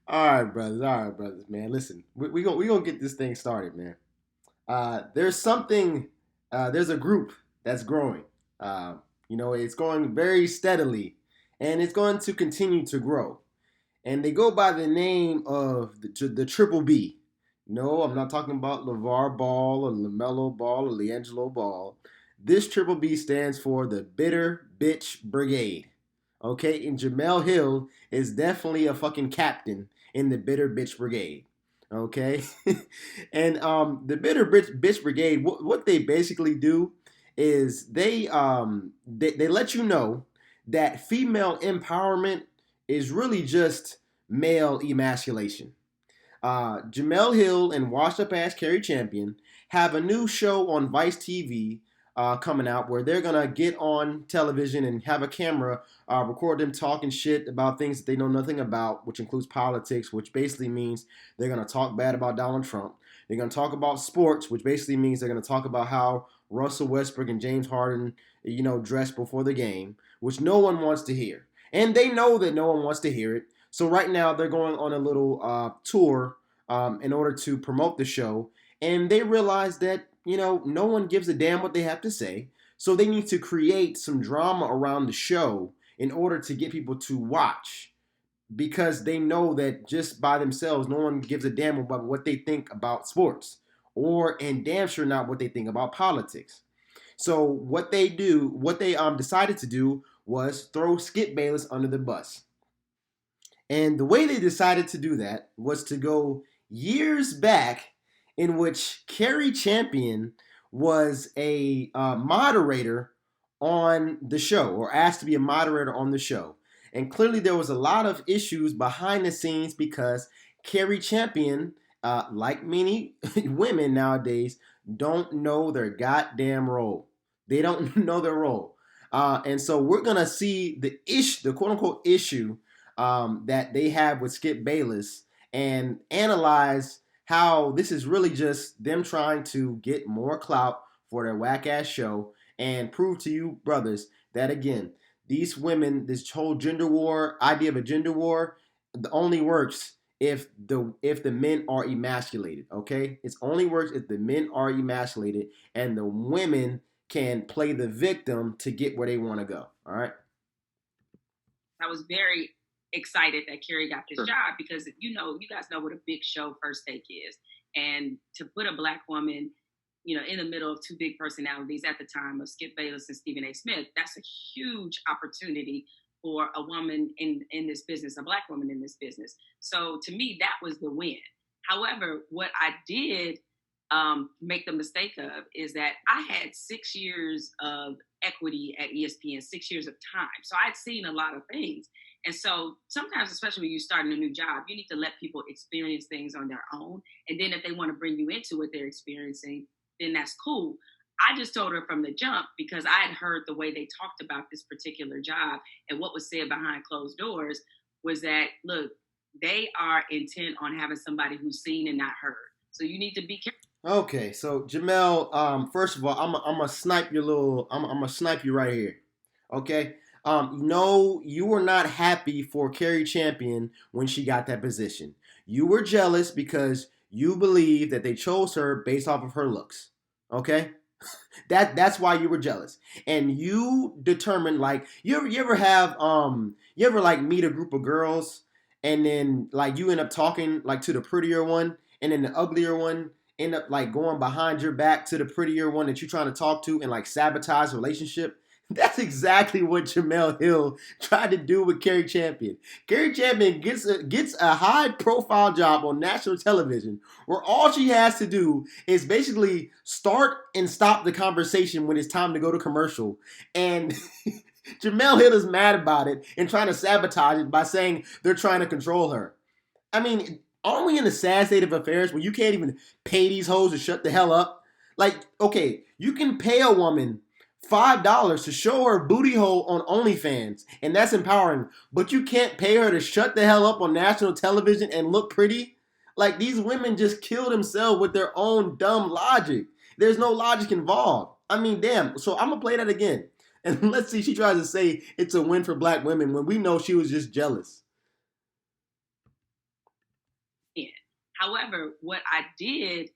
All right, brothers, man. Listen, we gonna get this thing started, man. There's something. There's a group that's growing. Uh, it's going very steadily, and it's going to continue to grow. And they go by the name of the Triple B. No, I'm not talking about LeVar Ball or LaMelo Ball or LiAngelo Ball. This Triple B stands for the Bitter Bitch Brigade. Okay, and Jamel Hill is definitely a fucking captain in the Bitter Bitch Brigade. Okay, and the Bitter Bitch Brigade, what they basically do is they let you know that female empowerment is really just male emasculation. Jamel Hill and washed up ass Cari Champion have a new show on Vice TV coming out where they're gonna get on television and have a camera record them talking shit about things that they know nothing about, which includes politics, which basically means they're gonna talk bad about Donald Trump. They're gonna talk about sports, which basically means they're gonna talk about how Russell Westbrook and James Harden, dress before the game, which no one wants to hear, and they know that no one wants to hear it. So right now they're going on a little tour in order to promote the show, and they realize that no one gives a damn what they have to say. So they need to create some drama around the show in order to get people to watch, because they know that just by themselves, no one gives a damn about what they think about sports, or and damn sure not what they think about politics. So what they decided to do was throw Skip Bayless under the bus. And the way they decided to do that was to go years back, in which Cari Champion was a moderator on the show, or asked to be a moderator on the show. And clearly there was a lot of issues behind the scenes because Cari Champion, like many women nowadays, don't know their goddamn role. They don't know their role. And so we're going to see the quote unquote issue that they have with Skip Bayless, and analyze how this is really just them trying to get more clout for their whack ass show, and prove to you, brothers, that again, these women, this whole gender war idea of a gender war, only works if the men are emasculated. Okay, it only works if the men are emasculated and the women can play the victim to get where they want to go. All right. I was very excited that Cari got this job because you guys know what a big show First Take is, and to put a black woman, in the middle of two big personalities at the time of Skip Bayless and Stephen A. Smith, that's a huge opportunity for a woman in this business, a black woman in this business. So to me, that was the win. However, what I did make the mistake of is that I had 6 years of equity at ESPN, 6 years of time. So I'd seen a lot of things. And so sometimes, especially when you're starting a new job, you need to let people experience things on their own. And then if they want to bring you into what they're experiencing, then that's cool. I just told her from the jump, because I had heard the way they talked about this particular job and what was said behind closed doors, was that, look, they are intent on having somebody who's seen and not heard. So you need to be careful. Okay, so Jamel, first of all, I'm gonna snipe your I'm gonna snipe you right here. Okay, no, you were not happy for Cari Champion when she got that position. You were jealous because you believe that they chose her based off of her looks. Okay, that's why you were jealous, and you determined, like, you ever like meet a group of girls, and then like you end up talking like to the prettier one, and then the uglier one end up like going behind your back to the prettier one that you're trying to talk to, and like sabotage the relationship. That's exactly what Jamel Hill tried to do with Cari Champion. Cari Champion gets a high profile job on national television, where all she has to do is basically start and stop the conversation when it's time to go to commercial. And Jamel Hill is mad about it and trying to sabotage it by saying they're trying to control her. I mean, aren't we in a sad state of affairs where you can't even pay these hoes to shut the hell up? Like, okay, you can pay a woman $5 to show her booty hole on OnlyFans, and that's empowering. But you can't pay her to shut the hell up on national television and look pretty? Like, these women just kill themselves with their own dumb logic. There's no logic involved. I mean, damn. So I'm gonna play that again. And let's see, she tries to say it's a win for black women when we know she was just jealous. However, what I did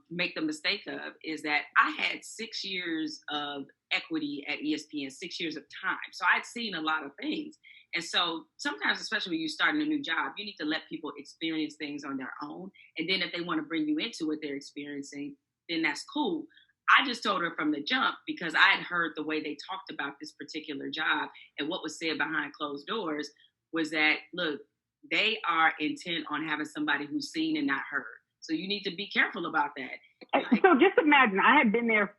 make the mistake of is that I had 6 years of equity at ESPN, 6 years of time. So I'd seen a lot of things. And so sometimes, especially when you're starting a new job, you need to let people experience things on their own. And then if they want to bring you into what they're experiencing, then that's cool. I just told her from the jump because I had heard the way they talked about this particular job and what was said behind closed doors was that, look, they are intent on having somebody who's seen and not heard. So you need to be careful about that. Like, so just imagine, I had been there.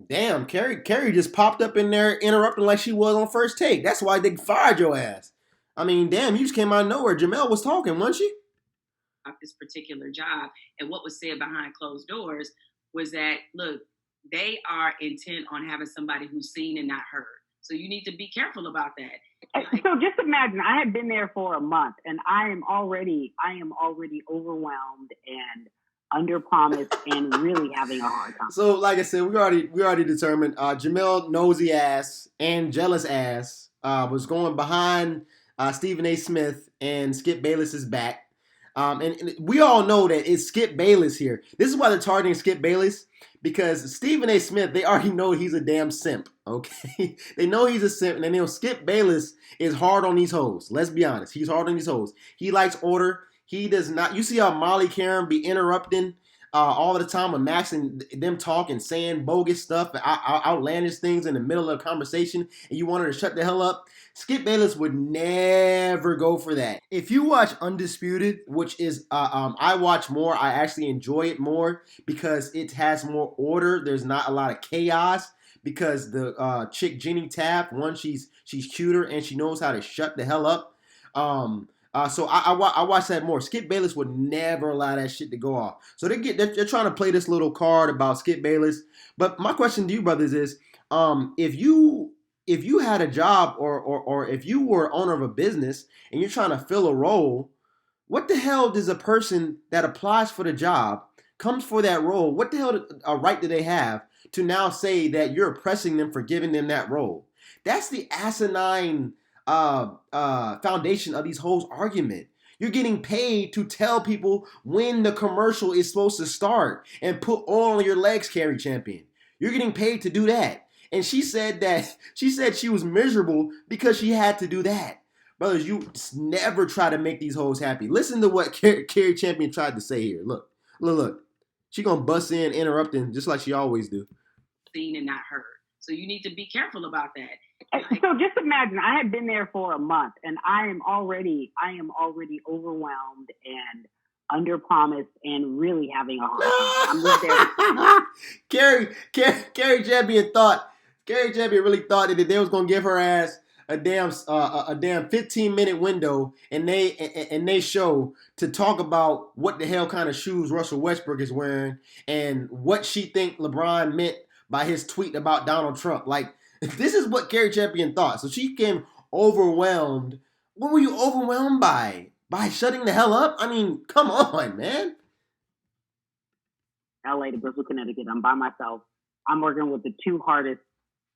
Damn, Cari just popped up in there interrupting like she was on First Take. That's why they fired your ass. I mean, damn, you just came out of nowhere. Jemele was talking, wasn't she? This particular job and what was said behind closed doors was that, look, they are intent on having somebody who's seen and not heard. So you need to be careful about that. Like, so just imagine, I had been there for a month, and I am already overwhelmed and under promised and really having a hard time. So, like I said, we already determined. Jemele nosy ass and jealous ass was going behind Stephen A. Smith and Skip Bayless's back. And we all know that it's Skip Bayless here. This is why they're targeting Skip Bayless, because Stephen A. Smith, they already know he's a damn simp, okay? They know he's a simp, and they know Skip Bayless is hard on these hoes. Let's be honest. He's hard on these hoes. He likes order. He does not. You see how Molly Karen be interrupting all the time with Max and them talking, saying bogus stuff, outlandish things in the middle of a conversation, and you want her to shut the hell up? Skip Bayless would never go for that. If you watch Undisputed, which is I watch more, I actually enjoy it more because it has more order. There's not a lot of chaos because the chick Jenny Taft, one, she's cuter and she knows how to shut the hell up. So I watch that more. Skip Bayless would never allow that shit to go off. So they're trying to play this little card about Skip Bayless. But my question to you, brothers, is if you had a job or if you were owner of a business and you're trying to fill a role, what the hell does a person that applies for the job, comes for that role, what the hell right do they have to now say that you're oppressing them for giving them that role? That's the asinine foundation of these hoes' argument. You're getting paid to tell people when the commercial is supposed to start and put oil on your legs, Cari Champion. You're getting paid to do that. And she said she was miserable because she had to do that. Brothers, you never try to make these hoes happy. Listen to what Cari Champion tried to say here. Look. She gonna bust in, interrupting, just like she always do. Seen and not heard. So you need to be careful about that. So just imagine, I had been there for a month, and I am already overwhelmed and under promised and really having a hard time. Cari Champion really thought that they was gonna give her ass a damn 15-minute window and they show to talk about what the hell kind of shoes Russell Westbrook is wearing and what she think LeBron meant by his tweet about Donald Trump. Like, this is what Cari Champion thought. So she came overwhelmed. What were you overwhelmed by? By shutting the hell up? I mean, come on, man. LA to Bristol, Connecticut. I'm by myself. I'm working with the two hardest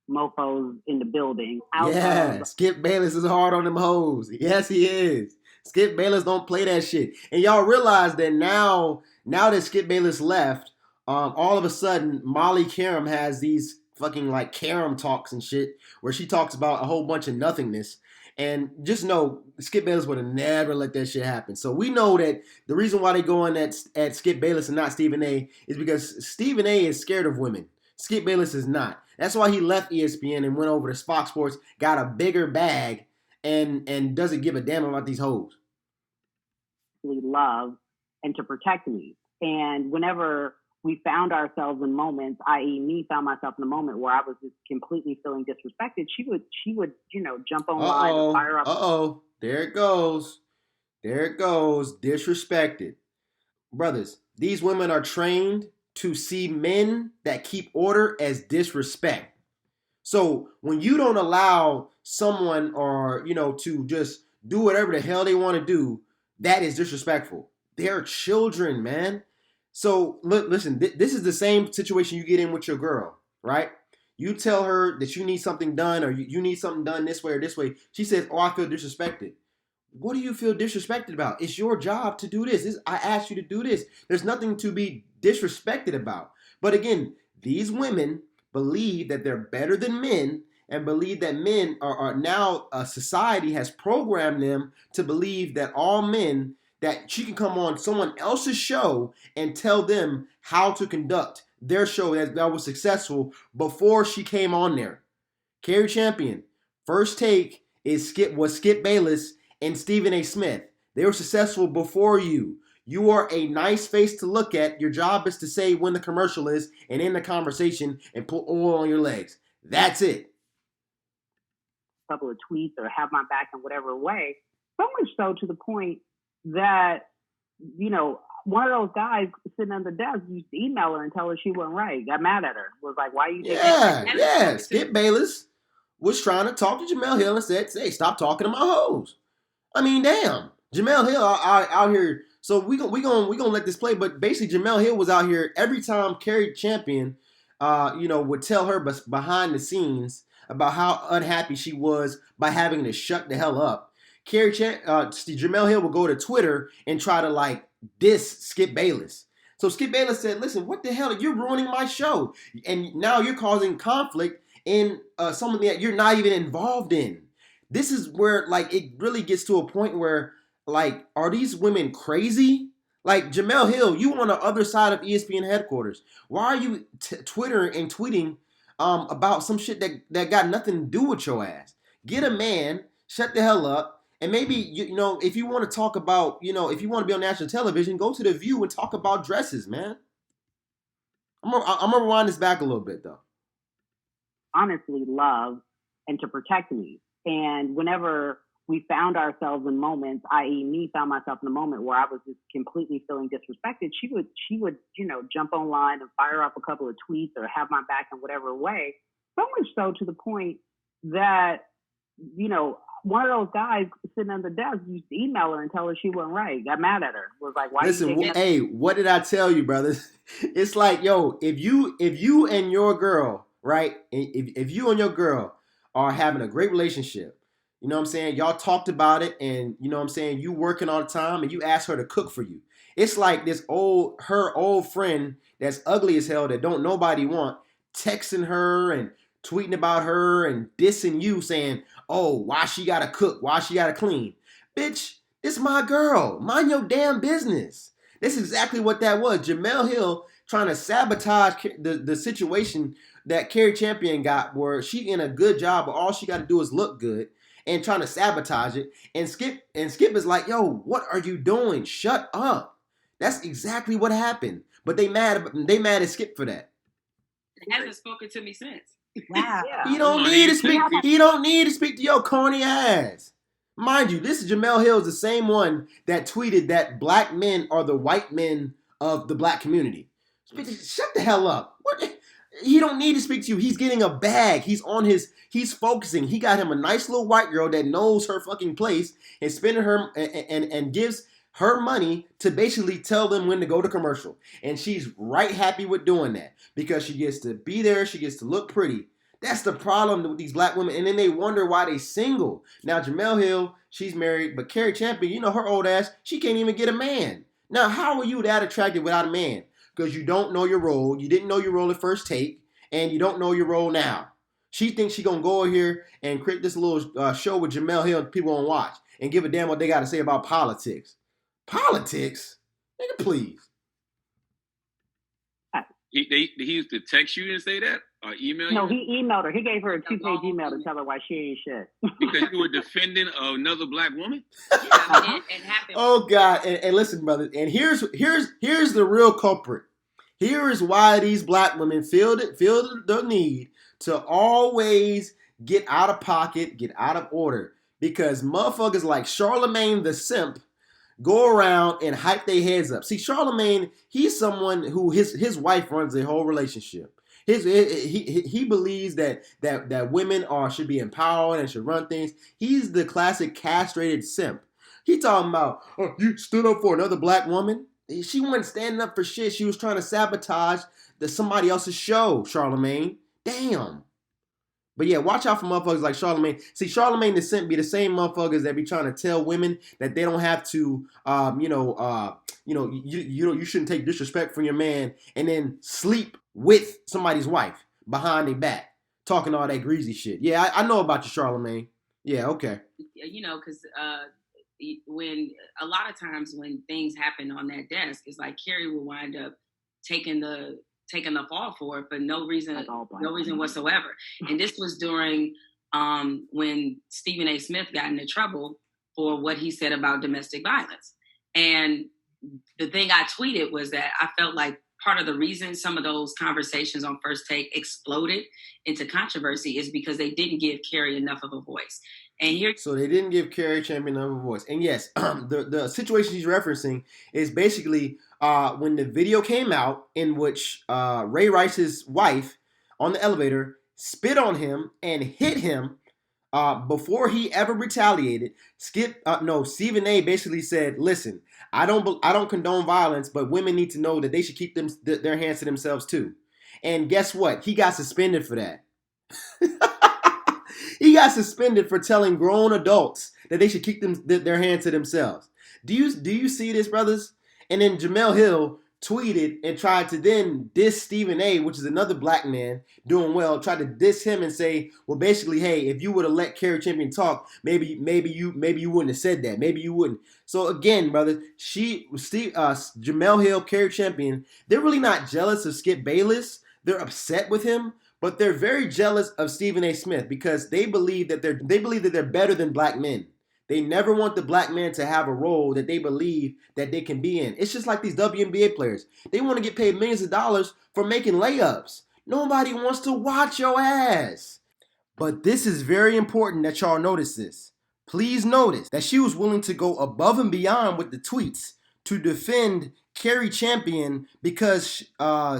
mofos in the building. Yeah, Skip Bayless is hard on them hoes. Yes, he is. Skip Bayless don't play that shit. And y'all realize that now that Skip Bayless left, all of a sudden Molly Karam has these fucking like Karam talks and shit where she talks about a whole bunch of nothingness. And just know Skip Bayless would have never let that shit happen. So we know that the reason why they go on at Skip Bayless and not Stephen A is because Stephen A is scared of women. Skip Bayless is not. That's why he left ESPN and went over to Fox Sports, got a bigger bag, and doesn't give a damn about these hoes. Love and to protect me. And whenever we found ourselves in moments, i.e. me found myself in a moment where I was just completely feeling disrespected, she would jump online and fire up. There it goes. Disrespected. Brothers, these women are trained to see men that keep order as disrespect. So when you don't allow someone to just do whatever the hell they want to do, that is disrespectful. They're children, man. So listen, this is the same situation you get in with your girl, right? You tell her that you need something done or you need something done this way or this way. She says, oh, I feel disrespected. what do you feel disrespected about? It's your job to do this. I asked you to do this. There's nothing to be disrespected about. But again, these women believe that they're better than men and believe that men are now, society has programmed them to believe that all men, that she can come on someone else's show and tell them how to conduct their show that was successful before she came on there. Cari Champion, First Take was Skip Bayless and Stephen A. Smith. They were successful before you. You are a nice face to look at. Your job is to say when the commercial is and end the conversation and put oil on your legs. That's it. A couple of tweets or have my back in whatever way. So much so to the point that, one of those guys sitting on the desk used to email her and tell her she wasn't right. Got mad at her. Was like, why are you taking Yeah. Skip Bayless was trying to talk to Jemele Hill and said, hey, stop talking to my hoes. I mean, damn. Jemele Hill out here. So we gonna let this play. But basically, Jemele Hill was out here every time Cari Champion, would tell her behind the scenes about how unhappy she was by having to shut the hell up. Jemele Hill would go to Twitter and try to diss Skip Bayless. So Skip Bayless said, listen, what the hell? You're ruining my show. And now you're causing conflict in something that you're not even involved in. This is where it really gets to a point where are these women crazy? Jemele Hill, you on the other side of ESPN headquarters. Why are you Twittering and tweeting about some shit that got nothing to do with your ass? Get a man, shut the hell up. And maybe, if you want to talk about, if you want to be on national television, go to The View and talk about dresses, man. I'm gonna rewind this back a little bit, though. Honestly, love and to protect me. And whenever we found ourselves in moments, i.e. me found myself in a moment where I was just completely feeling disrespected, she would, jump online and fire up a couple of tweets or have my back in whatever way. So much so to the point that, one of those guys sitting on the desk used to email her and tell her she wasn't right. Got mad at her. Was like, why? Listen, hey, what did I tell you, brothers? It's like, yo, if you and your girl, right? If you and your girl are having a great relationship, you know what I'm saying? Y'all talked about it, and you know what I'm saying? You working all the time, and you ask her to cook for you. It's like her old friend that's ugly as hell that don't nobody want, texting her and tweeting about her and dissing you, saying, oh, why she gotta cook? Why she gotta clean? Bitch, this my girl. Mind your damn business. That's exactly what that was. Jemele Hill trying to sabotage the situation that Cari Champion got, where she in a good job, but all she got to do is look good, and trying to sabotage it. And Skip is like, yo, what are you doing? Shut up. That's exactly what happened. But they mad at Skip for that. He hasn't spoken to me since. Wow. Yeah. He don't need to speak. He don't need to speak to your corny ass. Mind you, this is Jemele Hill, the same one that tweeted that black men are the white men of the black community. Shut the hell up. What? He don't need to speak to you. He's getting a bag. He's focusing. He got him a nice little white girl that knows her fucking place and spending her and gives her money to basically tell them when to go to commercial. And she's right happy with doing that because she gets to be there. She gets to look pretty. That's the problem with these black women. And then they wonder why they single. Now, Jemele Hill, she's married, but Cari Champion, her old ass, she can't even get a man. Now, how are you that attractive without a man? Because you don't know your role. You didn't know your role at First Take, and you don't know your role now. She thinks she's going to go here and create this little show with Jemele Hill and people won't watch and give a damn what they got to say about politics. Politics? Nigga, please. He used to text you and say that? Or email you? No, he emailed her. He gave her a 2-page email to tell her why she ain't shit. Because you were defending another black woman? Yeah, it happened. Oh, God. And listen, brother. And here's the real culprit. Here is why these black women feel the need to always get out of pocket, get out of order. Because motherfuckers like Charlemagne the Simp go around and hype their heads up. See, Charlemagne, he's someone who his wife runs a whole relationship. He believes that women should be empowered and should run things. He's the classic castrated simp. He talking about, oh, you stood up for another black woman? She wasn't standing up for shit. She was trying to sabotage somebody else's show, Charlemagne. Damn. But yeah, watch out for motherfuckers like Charlemagne. See, Charlemagne the be the same motherfuckers that be trying to tell women that they don't have to, you shouldn't take disrespect from your man and then sleep with somebody's wife behind their back, talking all that greasy shit. Yeah, I know about you, Charlemagne. Yeah, okay. You know, because when a lot of times when things happen on that desk, it's like Cari will wind up taking the fall for it for no reason whatsoever. And this was during when Stephen A. Smith got into trouble for what he said about domestic violence. And the thing I tweeted was that I felt like part of the reason some of those conversations on First Take exploded into controversy is because they didn't give Cari enough of a voice. And so they didn't give Cari Champion enough of a voice. And yes, the situation he's referencing is basically when the video came out in which Ray Rice's wife on the elevator spit on him and hit him before he ever retaliated. Stephen A. basically said, "Listen, I don't condone violence, but women need to know that they should keep their hands to themselves too." And guess what? He got suspended for that. He got suspended for telling grown adults that they should keep their hands to themselves. Do you see this, brothers? And then Jemele Hill tweeted and tried to then diss Stephen A., which is another black man doing well, tried to diss him and say, well, basically, hey, if you would have let Cari Champion talk, maybe you wouldn't have said that. Maybe you wouldn't. So again, brother, Jemele Hill, Cari Champion, they're really not jealous of Skip Bayless. They're upset with him, but they're very jealous of Stephen A. Smith because they believe that they're better than black men. They never want the black man to have a role that they believe that they can be in. It's just like these WNBA players. They want to get paid millions of dollars for making layups. Nobody wants to watch your ass. But this is very important that y'all notice this. Please notice that she was willing to go above and beyond with the tweets to defend Cari Champion because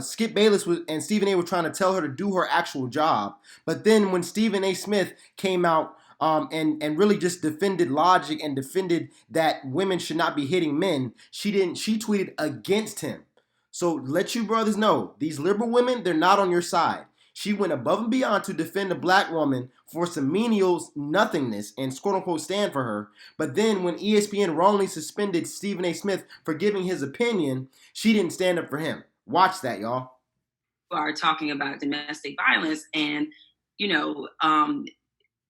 Skip Bayless and Stephen A. were trying to tell her to do her actual job. But then when Stephen A. Smith came out and really just defended logic and defended that women should not be hitting men, she tweeted against him. So let you brothers know, these liberal women, they're not on your side. She went above and beyond to defend a black woman for some menial nothingness and quote unquote stand for her. But then when ESPN wrongly suspended Stephen A. Smith for giving his opinion, she didn't stand up for him. Watch that, y'all. Are talking about domestic violence and,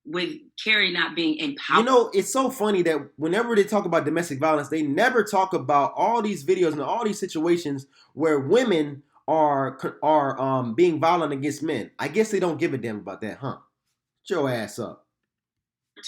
with Cari not being empowered. It's so funny that whenever they talk about domestic violence, they never talk about all these videos and all these situations where women are being violent against men. I guess they don't give a damn about that, huh? Get your ass up.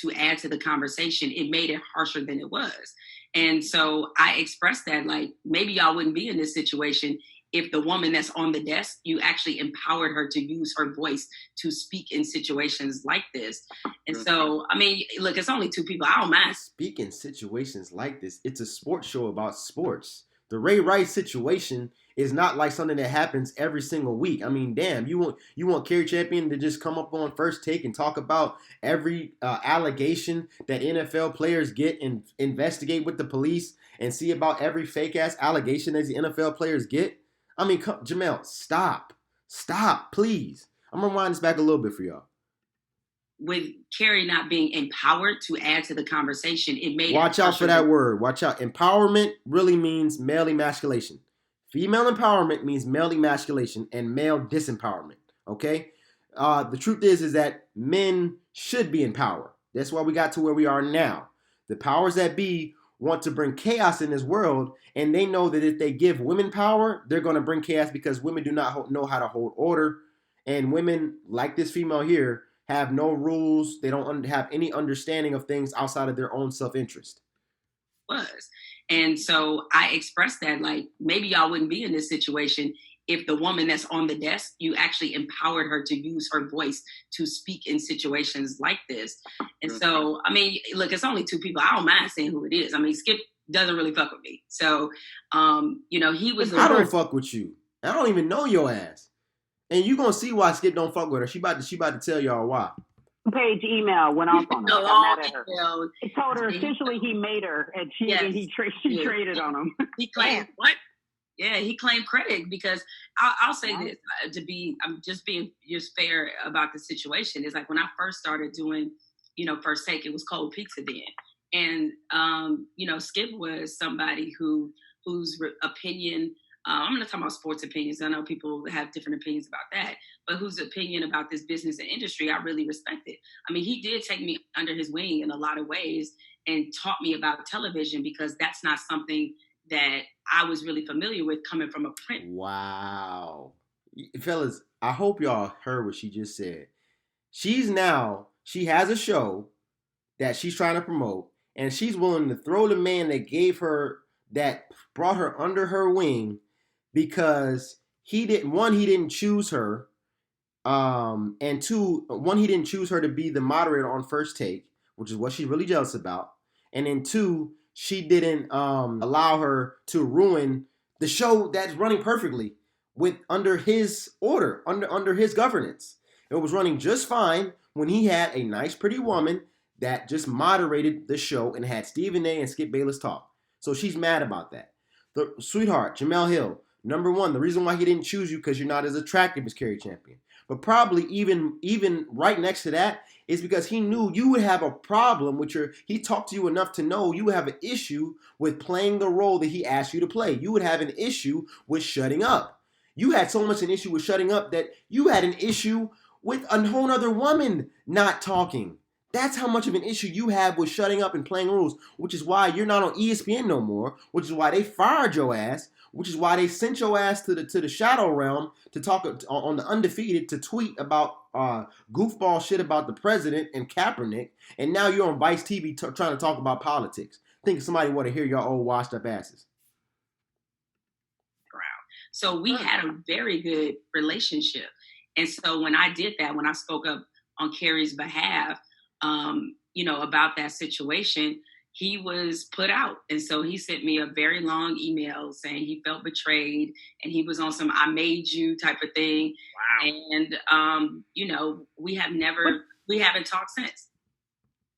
To add to the conversation, it made it harsher than it was. And so I expressed that, like, maybe y'all wouldn't be in this situation if the woman that's on the desk, you actually empowered her to use her voice to speak in situations like this. And so, I mean, look, it's only two people. I don't mind. Speak in situations like this. It's a sports show about sports. The Ray Rice situation is not like something that happens every single week. I mean, damn, you want Cari Champion to just come up on First Take and talk about every allegation that NFL players get and investigate with the police and see about every fake-ass allegation that the NFL players get? I mean, Jemele, stop, please. I'm gonna wind this back a little bit for y'all. With Cari not being empowered to add to the conversation, it made watch out for that word. Watch out. Empowerment really means male emasculation. Female empowerment means male emasculation and male disempowerment. Okay. The truth is that men should be in power. That's why we got to where we are now. The powers that be want to bring chaos in this world, and they know that if they give women power, they're going to bring chaos because women do not know how to hold order, and women like this female here have no rules. They don't have any understanding of things outside of their own self-interest. And so I expressed that, like, maybe y'all wouldn't be in this situation if the woman that's on the desk, you actually empowered her to use her voice to speak in situations like this. And so, I mean, look, it's only two people. I don't mind saying who it is. I mean, Skip doesn't really fuck with me. So, he was... I don't fuck with you. I don't even know your ass. And you gonna see why Skip don't fuck with her. She about to tell y'all why. Page email went off on her. Got mad at her. He told her essentially he made her, and she traded on him. He claimed what? Yeah, he claimed credit because I'll say this I'm just being just fair about the situation. Is like when I first started doing, First Take, it was cold pizza then, and Skip was somebody whose opinion. I'm going to talk about sports opinions. I know people have different opinions about that, but whose opinion about this business and industry I really respected. I mean, he did take me under his wing in a lot of ways and taught me about television because that's not something that I was really familiar with coming from a print. Wow. Fellas, I hope y'all heard what she just said. She has a show that she's trying to promote, and she's willing to throw the man that brought her under her wing because he didn't choose her, and two, one, he didn't choose her to be the moderator on First Take, which is what she's really jealous about, and then two, she didn't allow her to ruin the show that's running perfectly under his order, under his governance. It was running just fine when he had a nice, pretty woman that just moderated the show and had Stephen A. and Skip Bayless talk. So she's mad about that. The sweetheart, Jemele Hill, number one, the reason why he didn't choose you because you're not as attractive as Cari Champion. But probably even right next to that is because he knew you would have a problem with he talked to you enough to know you would have an issue with playing the role that he asked you to play. You would have an issue with shutting up. You had so much an issue with shutting up that you had an issue with a whole other woman not talking. That's how much of an issue you have with shutting up and playing rules, which is why you're not on ESPN no more, which is why they fired your ass, which is why they sent your ass to the shadow realm to talk on the Undefeated to tweet about goofball shit about the president and Kaepernick, and now you're on Vice TV trying to talk about politics. Think somebody want to hear your old washed up asses. So we had a very good relationship. And so when I did that, when I spoke up on Cari's behalf, about that situation, he was put out. And so he sent me a very long email saying he felt betrayed and he was on some I made you type of thing. Wow. And, we haven't talked since.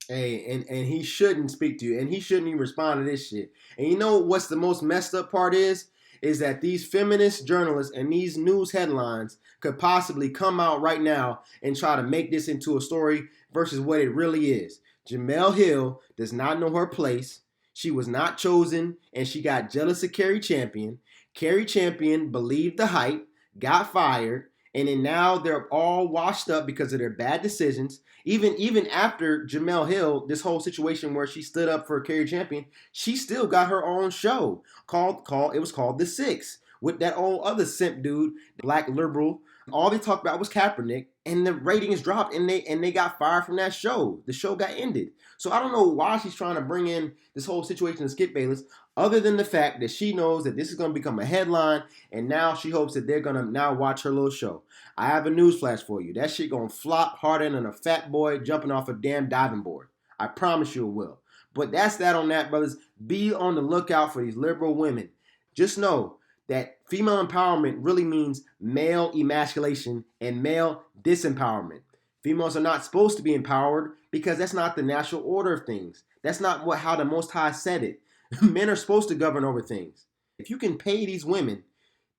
Hey, and he shouldn't speak to you and he shouldn't even respond to this shit. And you know what's the most messed up part is that these feminist journalists and these news headlines could possibly come out right now and try to make this into a story versus what it really is. Jemele Hill does not know her place. She was not chosen, and she got jealous of Cari Champion. Cari Champion believed the hype, got fired, and then now they're all washed up because of their bad decisions. Even after Jemele Hill, this whole situation where she stood up for Cari Champion, she still got her own show it was called The Six with that old other simp dude, black liberal. All they talked about was Kaepernick, and the ratings dropped, and they got fired from that show. The show got ended. So I don't know why she's trying to bring in this whole situation to Skip Bayless, other than the fact that she knows that this is going to become a headline, and now she hopes that they're going to now watch her little show. I have a newsflash for you. That shit going to flop harder than a fat boy jumping off a damn diving board. I promise you it will. But that's that on that, brothers. Be on the lookout for these liberal women. Just know that female empowerment really means male emasculation and male disempowerment. Females are not supposed to be empowered because that's not the natural order of things. That's not how the Most High said it. Men are supposed to govern over things. If you can pay these women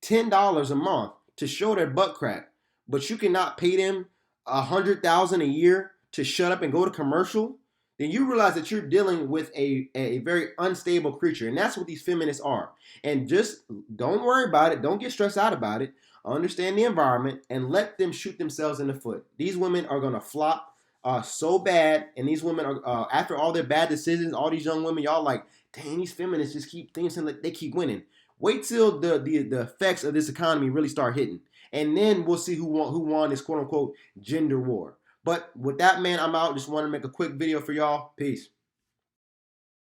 $10 a month to show their butt crack, but you cannot pay them $100,000 a year to shut up and go to commercial, then you realize that you're dealing with a very unstable creature. And that's what these feminists are. And just don't worry about it. Don't get stressed out about it. Understand the environment and let them shoot themselves in the foot. These women are going to flop so bad. And these women are, after all their bad decisions, all these young women, y'all like, dang, these feminists just keep thinking like they keep winning. Wait till the effects of this economy really start hitting. And then we'll see who won this quote unquote gender war. But with that, man, I'm out. Just want to make a quick video for y'all. Peace.